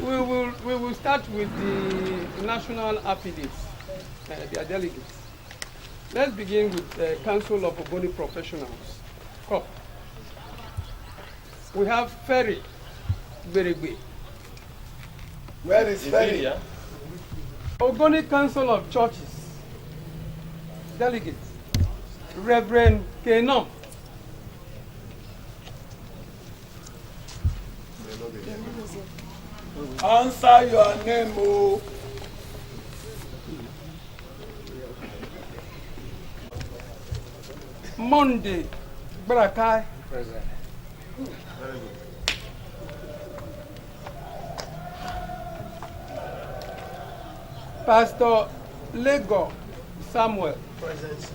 We will start with the national affiliates, their delegates. Let's begin with the Council of OGONI Professionals, COP. We have Ferry Berigbe. Where is Ferry? OGONI Council of Churches, delegates, Reverend Kenom. Answer your name, oh. Monday, Barakai. Present. Very good. Pastor Lego Samuel. Present.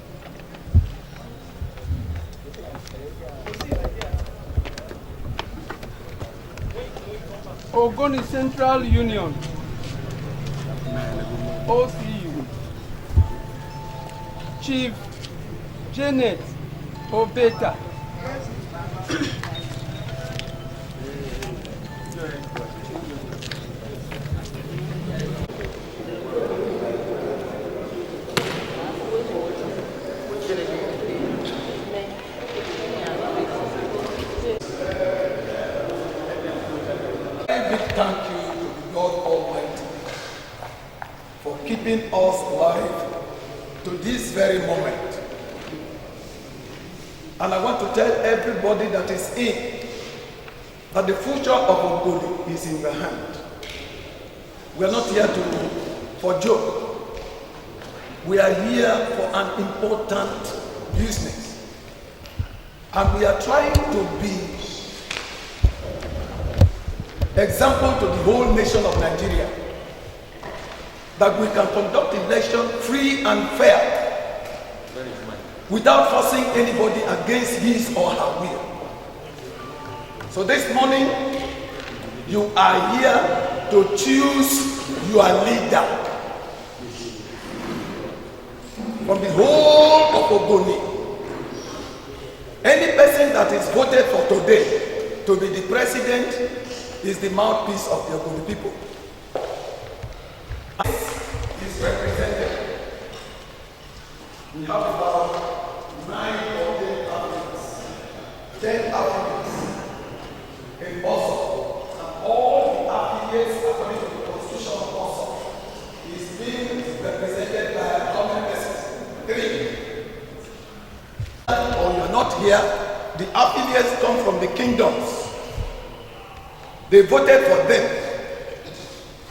OGONI Central Union, OCU. Chief Janet Obeta. Big thank you to the Lord Almighty for keeping us alive to this very moment. And I want to tell everybody that is in that the future of OGONI is in your hand. We are not here for joke. We are here for an important business. And we are trying to be example to the whole nation of Nigeria that we can conduct election free and fair without forcing anybody against his or her will. So this morning you are here to choose your leader from the whole of OGONI. Any person that is voted for today to be the president is the mouthpiece of the OGONI people. Is represented. We have about 9 or 10 affiliates. 10 affiliates in Mosop. And all the affiliates, according to the constitution of Mosop, is being represented by how many persons? 3. Or you're not here, the affiliates come from the kingdoms. They voted for them,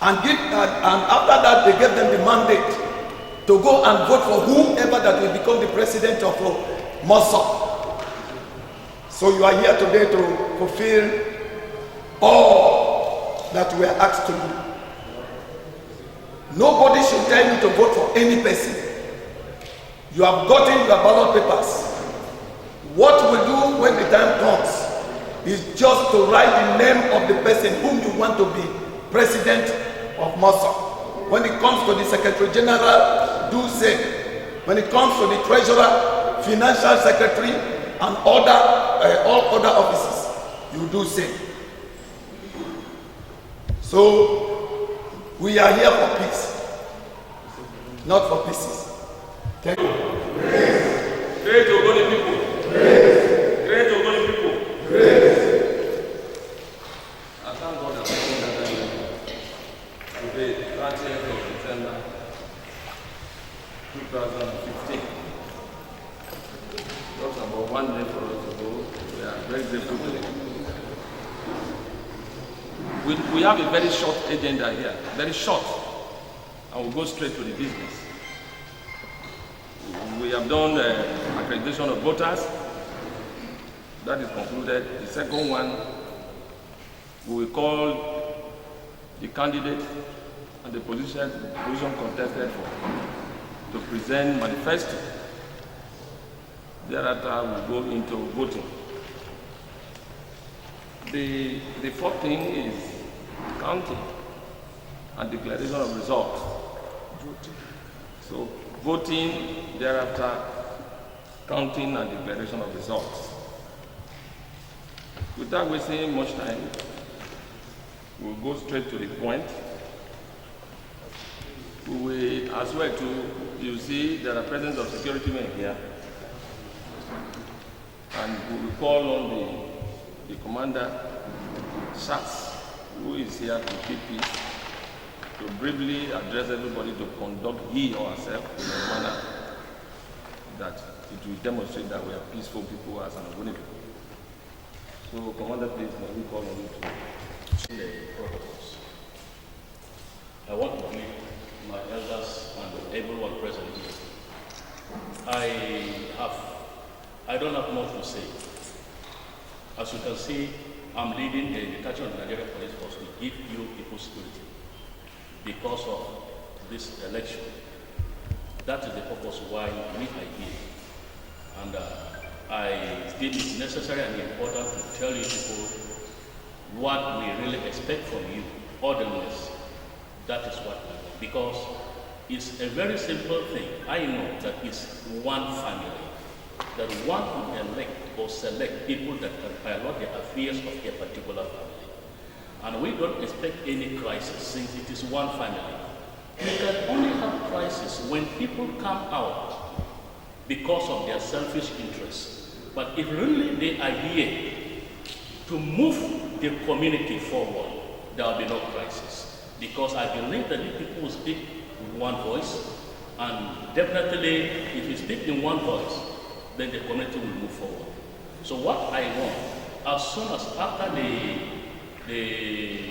and after that they gave them the mandate to go and vote for whoever that will become the president of Mosop. So you are here today to fulfill all that we are asked to do. Nobody should tell you to vote for any person. You have gotten your ballot papers. What we do when the time comes is just to write the name of the person whom you want to be president of Mosop. When it comes to the Secretary General, do same. When it comes to the Treasurer, Financial Secretary, and all other offices, you do same. So we are here for peace, not for pieces. Thank you. Great OGONI people. Great OGONI people. I thank God that today, 30th of December 2015. Just about 1 day for us to go. We are very grateful today. We have a very short agenda here, very short, and we'll go straight to the business. We have done accreditation of voters. That is concluded. The second one, we will call the candidate and the position contested for to present manifesto. Thereafter, we'll go into voting. The fourth thing is counting and declaration of results. So voting, thereafter counting and declaration of results. Without wasting much time, We'll go straight to the point. We will as well you see there are presence of security men here. And we will call on the commander, Sas, who is here to keep peace, to briefly address everybody to conduct he or herself in a manner that it will demonstrate that we are peaceful people as an OGONI people. So, Commander, please, may we call on you to the protocols. I want to greet my elders and everyone present here. I don't have much to say. As you can see, I'm leading the detachment of the Nigerian Police Force to give you people security because of this election. That is the purpose why we are here. And I feel it's necessary and important to tell you people what we really expect from you, orderliness. That is what we want. Because it's a very simple thing. I know that it's one family that want to elect or select people that can pilot the affairs of a particular family. And we don't expect any crisis since it is one family. We can only have crisis when people come out because of their selfish interests. But if really they are here to move the community forward, there will be no crisis. Because I believe that if people will speak in one voice, and definitely if you speak in one voice, then the community will move forward. So what I want, as soon as after the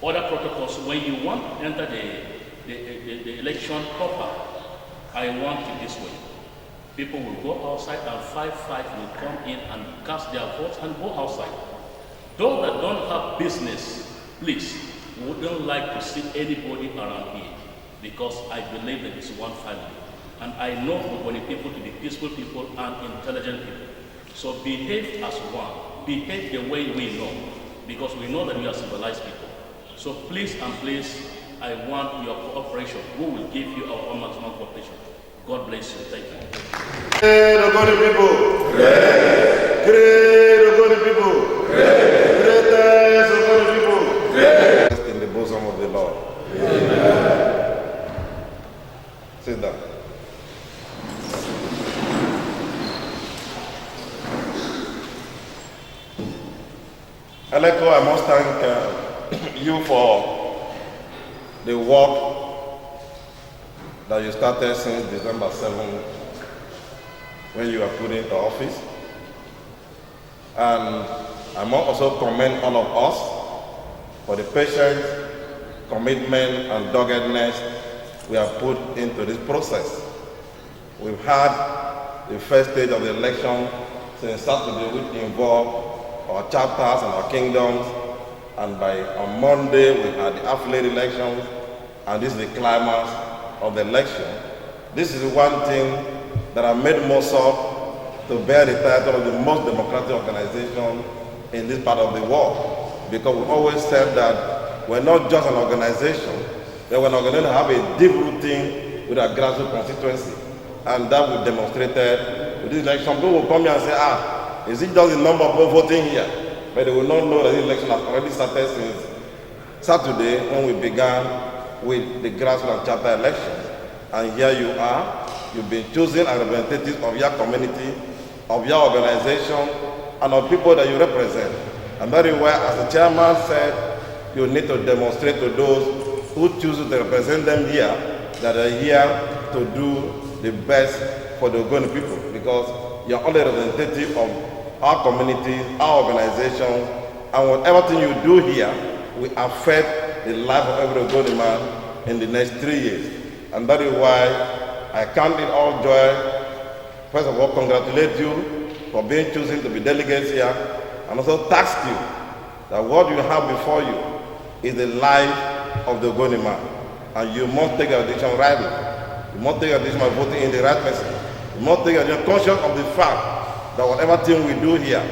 other protocols, when you want to enter the election proper, I want it this way. People will go outside and 5-5 will come in and cast their votes and go outside. Those that don't have business, please, we wouldn't like to see anybody around here because I believe that it's one family. And I know OGONI people to be peaceful people and intelligent people. So behave as one. Behave the way we know, because we know that we are civilized people. So please and please, I want your cooperation. We will give you our maximum cooperation. God bless you. Thank you. Great OGONI people. Great. Great OGONI people. Great. Greatest OGONI people. Great. In the bosom of the Lord. Amen. Sit down. Eleko, I must thank you for the work that you started since December 7 when you were put into office. And I must also commend all of us for the patience, commitment, and doggedness we have put into this process. We've had the first stage of the election since Saturday, which involved our chapters and our kingdoms, and on Monday we had the affiliate elections, and this is the climax of the election. This is one thing that has made Mosop to bear the title of the most democratic organization in this part of the world, because we always said that we're not just an organization, but we're an organization that have a deep rooting with our grassroots constituency, and that we demonstrated with this election. Some people will come here and say, is it just the number of people voting here? But they will not know that the election has already started since Saturday when we began with the grassroots and chapter elections. And here you are, you've been chosen as representatives of your community, of your organization, and of people that you represent. And that is why, as the chairman said, you need to demonstrate to those who choose to represent them here that they are here to do the best for the OGONI people, because you're only a representative of our community, our organization, and whatever thing you do here will affect the life of every OGONI man in the next 3 years. And that is why I count it all joy. First of all, congratulate you for being chosen to be delegates here, and also task you that what you have before you is the life of the OGONI man. And you must take your decision rightly. You must take your decision by voting in the right person. You must take your decision conscious of the fact that whatever thing we do here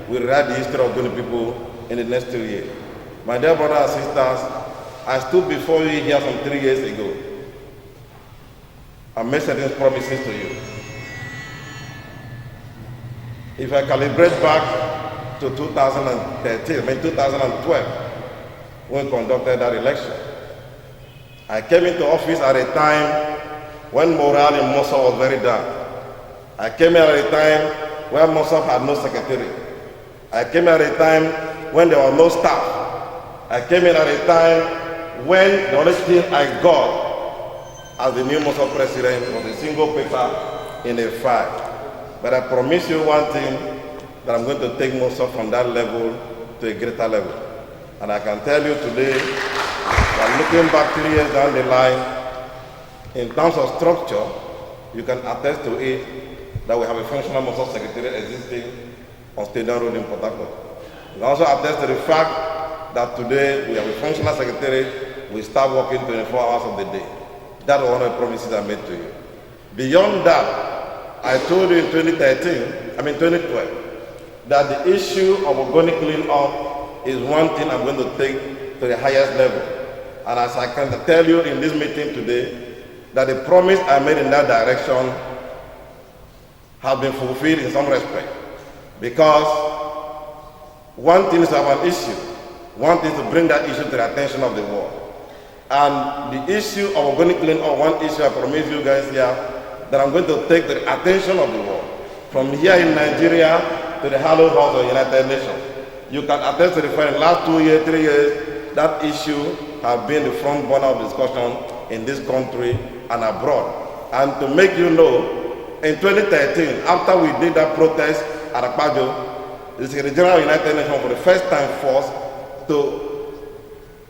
will write the history of OGONI people in the next 3 years. My dear brothers and sisters, I stood before you here some 3 years ago. I made certain promises to you. If I calibrate back to 2013, 2012, when we conducted that election. I came into office at a time when morale in Mosop was very down. I came here at a time when Mosop had no secretary. I came here at a time when there was no staff. I came in at a time when the only thing I got as the new Mosop president was a single paper in a file. But I promise you one thing, that I'm going to take Mosop from that level to a greater level. And I can tell you today, that looking back 3 years down the line, in terms of structure, you can attest to it that we have a functional Mosop secretariat existing on Stadium Road in Port Harcourt. You can also attest to the fact that today we have a functional secretariat, we start working 24 hours of the day. That was one of the promises I made to you. Beyond that, I told you in 2012, that the issue of OGONI clean-up is one thing I'm going to take to the highest level. And as I can tell you in this meeting today, that the promise I made in that direction has been fulfilled in some respect. Because one thing is to have an issue, one thing is to bring that issue to the attention of the world. And the issue of OGONI clean-up, one issue I promise you guys here, that I'm going to take to the attention of the world. From here in Nigeria to the hallowed halls of the United Nations. You can attest to the fact in the last 2 years, 3 years, that issue has been the front burner of discussion in this country and abroad. And to make you know, in 2013, after we did that protest at Akpajo, the Secretary General of the United Nations for the first time forced to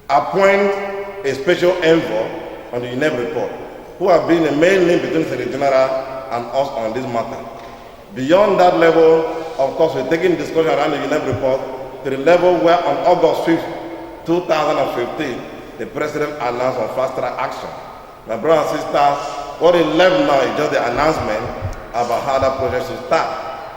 appoint a special envoy on the UNEP report, who have been the main link between the Secretary General and us on this matter. Beyond that level, of course, we're taking discussion around the UNEP report to the level where on August 5th, 2015, the President announced on fast-track action. My brothers and sisters, what is left now is just the announcement about how that project should start.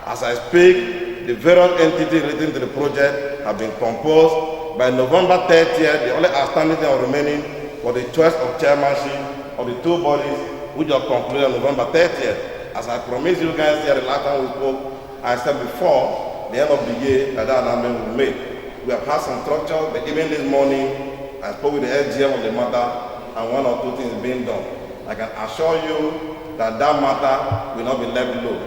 As I speak, the various entities relating to the project have been composed. By November 30th, the only outstanding thing remaining was the choice of chairmanship of the two bodies, which are concluded on November 30th. As I promised you guys here the last time we spoke, I said before the end of the year that announcement will be made. We have had some structure, but even this morning, I spoke with the SGM of the matter, and one or two things being done. I can assure you that that matter will not be left low,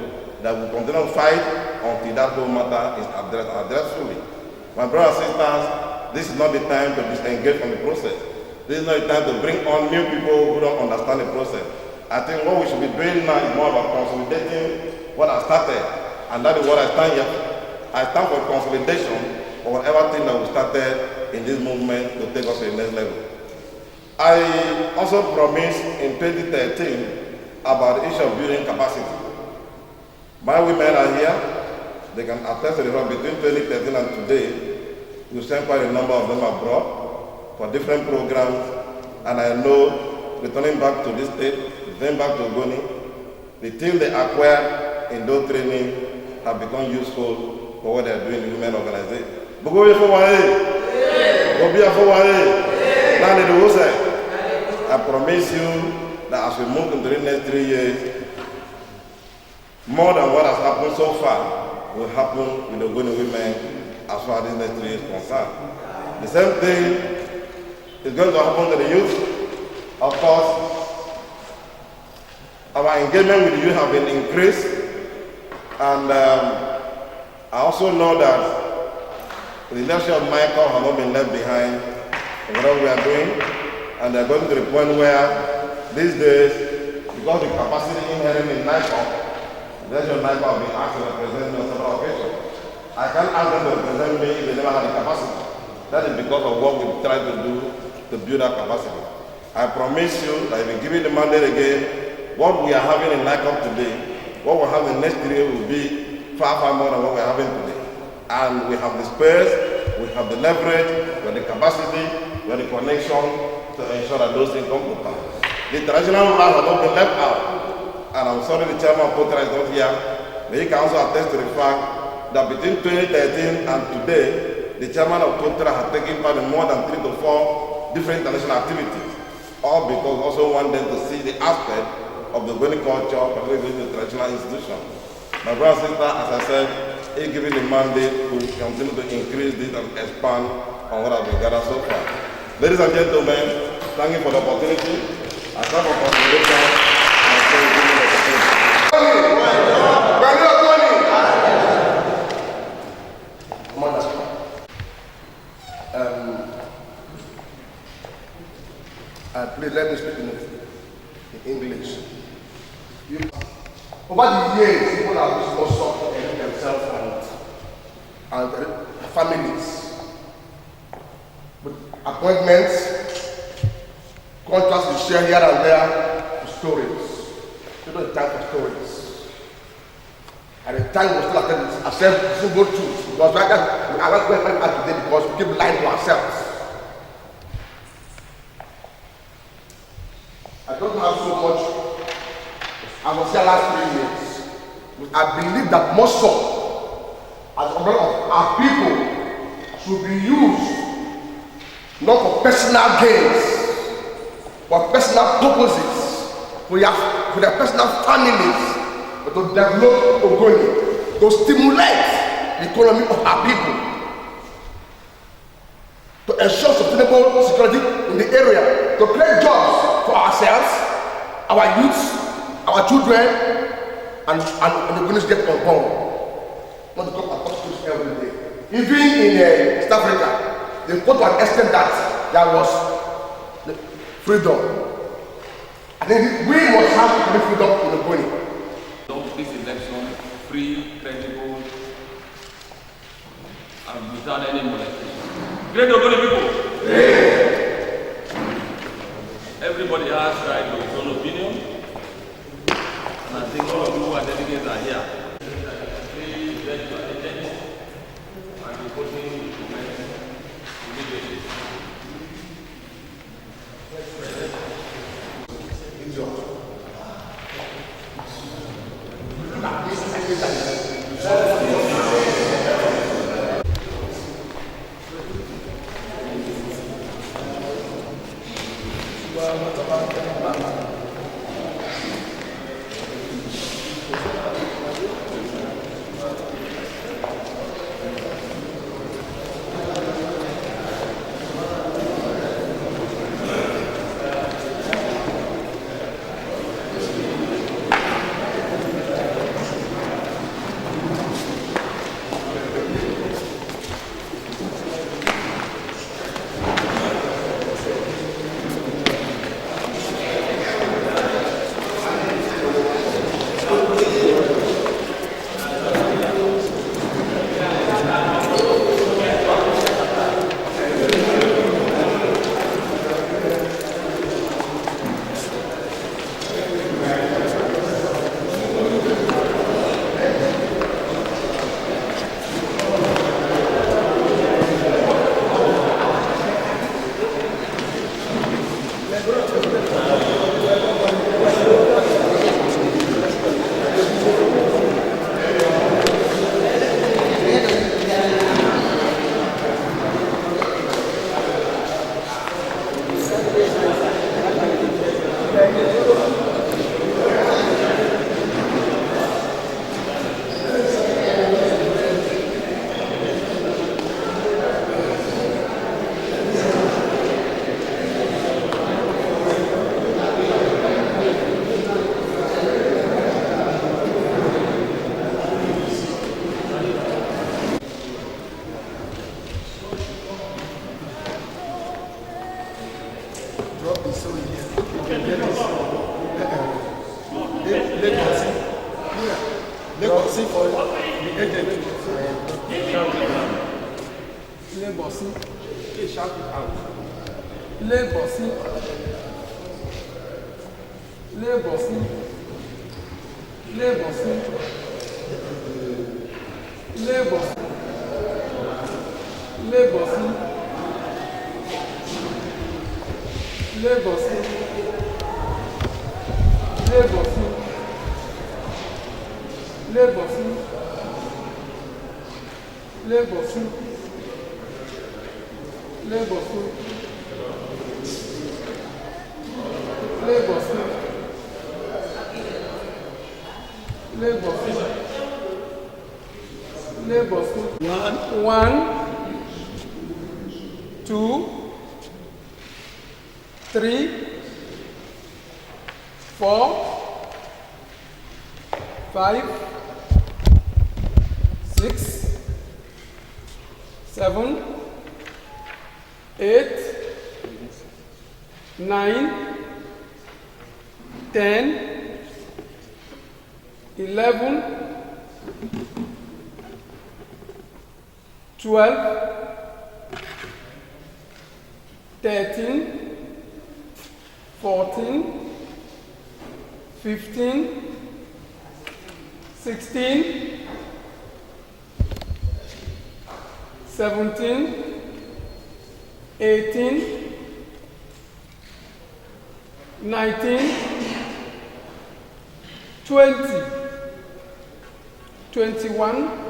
that we will continue to fight until that whole matter is addressed fully. My brothers and sisters, this is not the time to disengage from the process. This is not the time to bring on new people who don't understand the process. I think what we should be doing now is more about consolidating what I started, and that is what I stand here for. I stand for consolidation of whatever thing that we started in this movement to take us to the next level. I also promised in 2013 about the issue of building capacity. My women are here. They can attest to the fact between 2013 and today, we sent quite a number of them abroad for different programs, and I know returning back to this state, returning back to OGONI, the things they acquired in those training have become useful for what they are doing in the women organization. I promise you that as we move into the next 3 years, more than what has happened so far will happen with the OGONI women as far as this next 3 years is concerned. The same thing is going to happen to the youth. Of course, our engagement with the youth have been increased, and I also know that the leadership of Michael has not been left behind in whatever we are doing, and they're going to the point where these days, because the capacity inherent in NICOP, the leadership of NICOP have been asked to represent me on several occasions. I can't ask them to represent me if they never had the capacity. That is because of what we try to do to build that capacity. I promise you that if we give you the mandate again, what we are having in NICOP today, what we'll have in the next 3 years will be far, far more than what we're having today. And we have the space, we have the leverage, we have the capacity, we have the connection to ensure that those things come to pass. The traditional rulers have not been left out. And I'm sorry the chairman of Potra is not here, but he can also attest to the fact that between 2013 and today, the chairman of Potra has taken part in more than 3 to 4 different international activities. All because also want them to see the aspect of the OGONI culture, particularly the traditional institution. My brother and sister, as I said, he given the mandate to continue to increase this and expand on what has been gathered so far. Ladies and gentlemen, thank you for the opportunity. I come for consideration and I say give me the opportunity. Please let me speak in English. Over the years, people have used Mosop to help themselves and families with appointments, contracts we share here and there for stories. We don't have time for stories. At the time we still accept simple truth because right now we are not going back today because we keep lying to ourselves. I don't have so much. I was here last 3 years. I believe that Mosop, as a member of our people, should be used not for personal gains, but personal purposes, for their personal families, but to develop OGONI, to stimulate the economy of our people, to ensure sustainable security in the area, to create jobs for ourselves, our youths, our children, and the British get on board. Not to come across schools every day. Even in South Africa, they put to an extent that there was freedom. I think we must have freedom in the OGONI. This election, free, credible, and without any molestation. Great OGONI people! Great! Everybody has right to his own opinion. And I think all of you who are delegates are here. Please let your agents and the voting will commence immediately. Legacy for the agent. Legacy. Shout it out. Legacy. Legacy. Legacy. Legacy. Legacy. Legacy. Legacy. Legacy. Legacy. Legacy. Legacy. Legacy. Legacy. One. 2, 3, 4, 5, 6, 7, 8, 9, 10, 11, 12, 13, 14, 15, 16, 17, 18, 19, 20, 21,